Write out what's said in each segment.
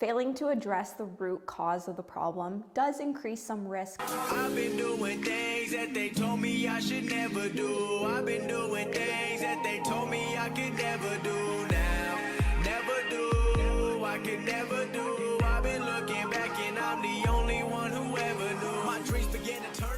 Failing to address the root cause of the problem does increase some risk. I've been doing things that they told me I should never do. I've been doing things that they told me I could never do now. Never do, I could never do. I've been looking back and I'm the only one who ever knew. My dreams begin to turn out.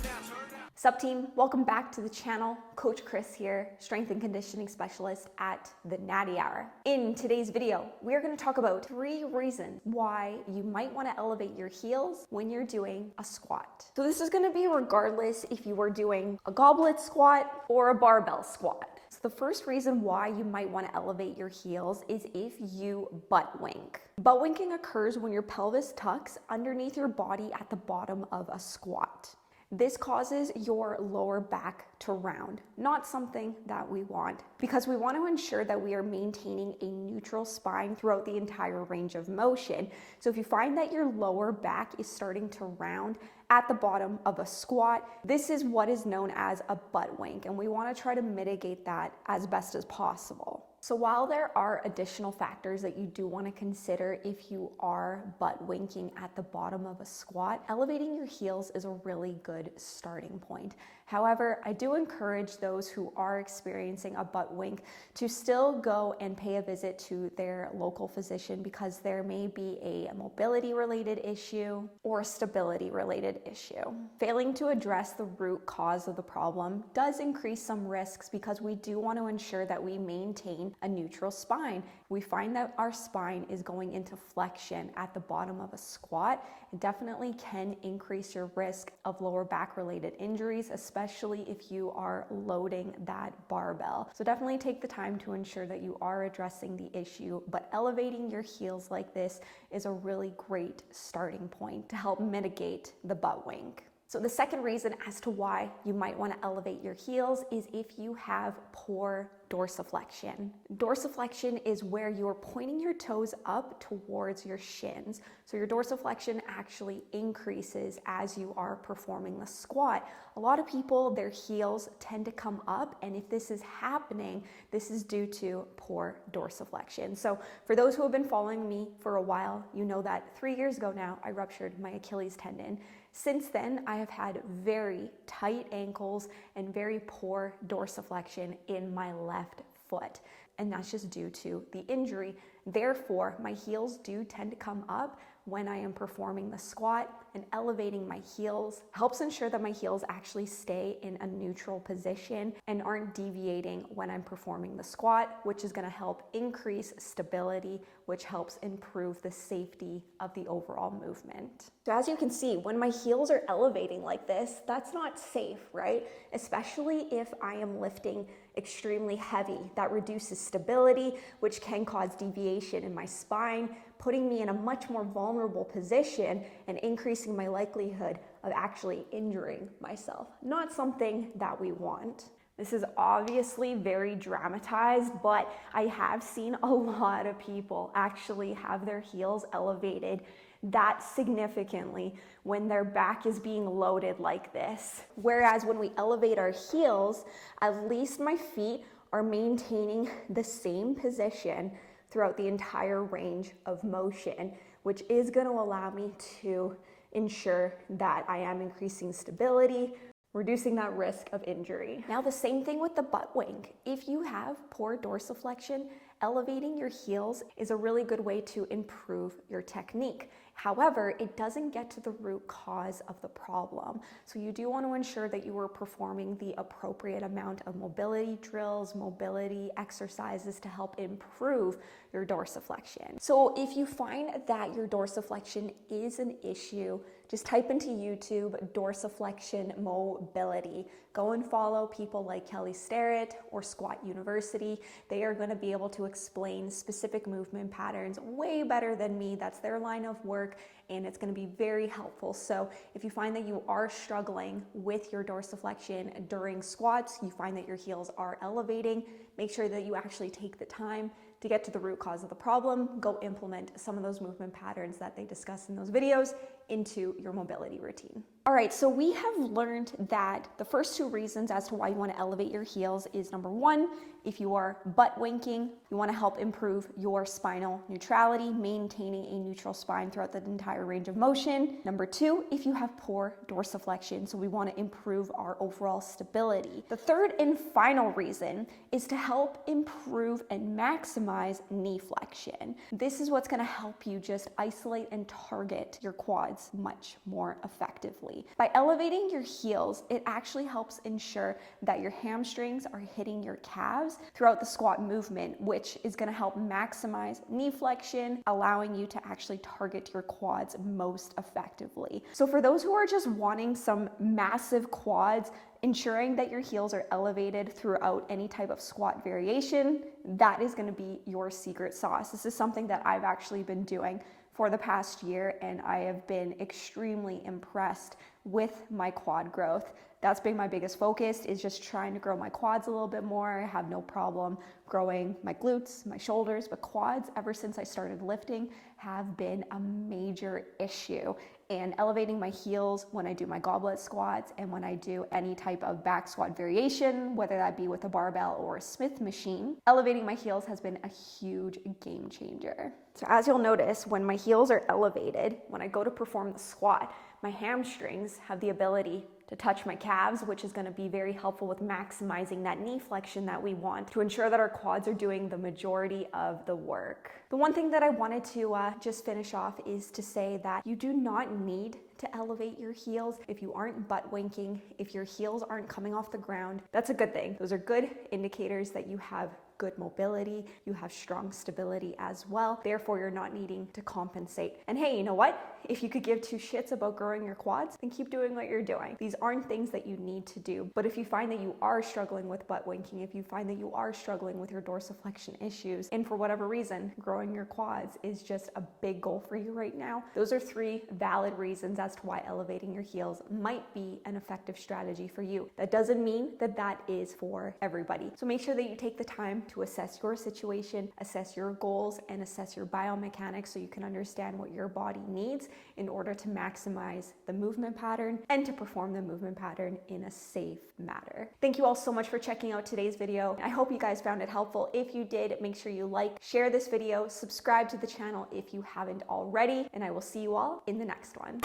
Sup team, welcome back to the channel. Coach Krys here, strength and conditioning specialist at the Natty Hour. In today's video, we're going to talk about 3 reasons why you might want to elevate your heels when you're doing a squat. So this is going to be regardless if you are doing a goblet squat or a barbell squat. So the first reason why you might want to elevate your heels is if you butt wink. Butt winking occurs when your pelvis tucks underneath your body at the bottom of a squat. This causes your lower back to round, not something that we want, because we want to ensure that we are maintaining a neutral spine throughout the entire range of motion. So if you find that your lower back is starting to round at the bottom of a squat, this is what is known as a butt wink, and we want to try to mitigate that as best as possible. So while there are additional factors that you do want to consider if you are butt winking at the bottom of a squat, elevating your heels is a really good starting point. However, I do encourage those who are experiencing a butt wink to still go and pay a visit to their local physician, because there may be a mobility related issue or a stability related issue. Failing to address the root cause of the problem does increase some risks, because we do want to ensure that we maintain a neutral spine. We find that our spine is going into flexion at the bottom of a squat. It definitely can increase your risk of lower back related injuries, especially if you are loading that barbell. So definitely take the time to ensure that you are addressing the issue, but elevating your heels like this is a really great starting point to help mitigate the butt wink. So the second reason as to why you might want to elevate your heels is if you have poor dorsiflexion. Dorsiflexion is where you're pointing your toes up towards your shins. So your dorsiflexion actually increases as you are performing the squat. A lot of people, their heels tend to come up, and if this is happening, this is due to poor dorsiflexion. So for those who have been following me for a while, you know that 3 years ago now, I ruptured my Achilles tendon. Since then, I have had very tight ankles and very poor dorsiflexion in my left foot. And that's just due to the injury. Therefore, my heels do tend to come up when I am performing the squat, and elevating my heels helps ensure that my heels actually stay in a neutral position and aren't deviating when I'm performing the squat, which is going to help increase stability, which helps improve the safety of the overall movement. So as you can see, when my heels are elevating like this, that's not safe, right? Especially if I am lifting extremely heavy. That reduces stability, which can cause deviation in my spine, putting me in a much more vulnerable position and increasing my likelihood of actually injuring myself. Not something that we want. This is obviously very dramatized, but I have seen a lot of people actually have their heels elevated that significantly when their back is being loaded like this. Whereas when we elevate our heels, at least my feet are maintaining the same position throughout the entire range of motion, which is going to allow me to ensure that I am increasing stability, reducing that risk of injury. Now, the same thing with the butt wink. If you have poor dorsiflexion, elevating your heels is a really good way to improve your technique. However, it doesn't get to the root cause of the problem. So you do want to ensure that you are performing the appropriate amount of mobility drills, mobility exercises to help improve your dorsiflexion. So if you find that your dorsiflexion is an issue, just type into YouTube dorsiflexion mobility. Go and follow people like Kelly Starrett or Squat University. They are going to be able to explain specific movement patterns way better than me. That's their line of work, and it's going to be very helpful. So if you find that you are struggling with your dorsiflexion during squats, you find that your heels are elevating, make sure that you actually take the time to get to the root cause of the problem. Go implement some of those movement patterns that they discuss in those videos into your mobility routine. All right, so we have learned that the first two reasons as to why you want to elevate your heels is number one, if you are butt winking, you want to help improve your spinal neutrality, maintaining a neutral spine throughout the entire range of motion. Number 2, if you have poor dorsiflexion, so we want to improve our overall stability. The third and final reason is to help improve and maximize knee flexion. This is what's going to help you just isolate and target your quads much more effectively. By elevating your heels, it actually helps ensure that your hamstrings are hitting your calves throughout the squat movement, which is going to help maximize knee flexion, allowing you to actually target your quads most effectively. So for those who are just wanting some massive quads, ensuring that your heels are elevated throughout any type of squat variation, that is going to be your secret sauce. This is something that I've actually been doing for the past year, and I have been extremely impressed with my quad growth. That's been my biggest focus, is just trying to grow my quads a little bit more. I have no problem growing my glutes, my shoulders, but quads, ever since I started lifting, have been a major issue. And elevating my heels when I do my goblet squats and when I do any type of back squat variation, whether that be with a barbell or a Smith machine, elevating my heels has been a huge game changer. So as you'll notice, when my heels are elevated, when I go to perform the squat, my hamstrings have the ability to touch my calves, which is going to be very helpful with maximizing that knee flexion that we want to ensure that our quads are doing the majority of the work. The one thing that I wanted to just finish off is to say that you do not need to elevate your heels. If you aren't butt winking, if your heels aren't coming off the ground, that's a good thing. Those are good indicators that you have good mobility, you have strong stability as well. Therefore, you're not needing to compensate. And hey, you know what? If you could give two shits about growing your quads, then keep doing what you're doing. These aren't things that you need to do. But if you find that you are struggling with butt winking, if you find that you are struggling with your dorsiflexion issues, and for whatever reason, growing your quads is just a big goal for you right now, those are 3 valid reasons as to why elevating your heels might be an effective strategy for you. That doesn't mean that that is for everybody. So make sure that you take the time to assess your situation, assess your goals, and assess your biomechanics so you can understand what your body needs in order to maximize the movement pattern and to perform the movement pattern in a safe manner. Thank you all so much for checking out today's video. I hope you guys found it helpful. If you did, make sure you like, share this video, subscribe to the channel if you haven't already, and I will see you all in the next one.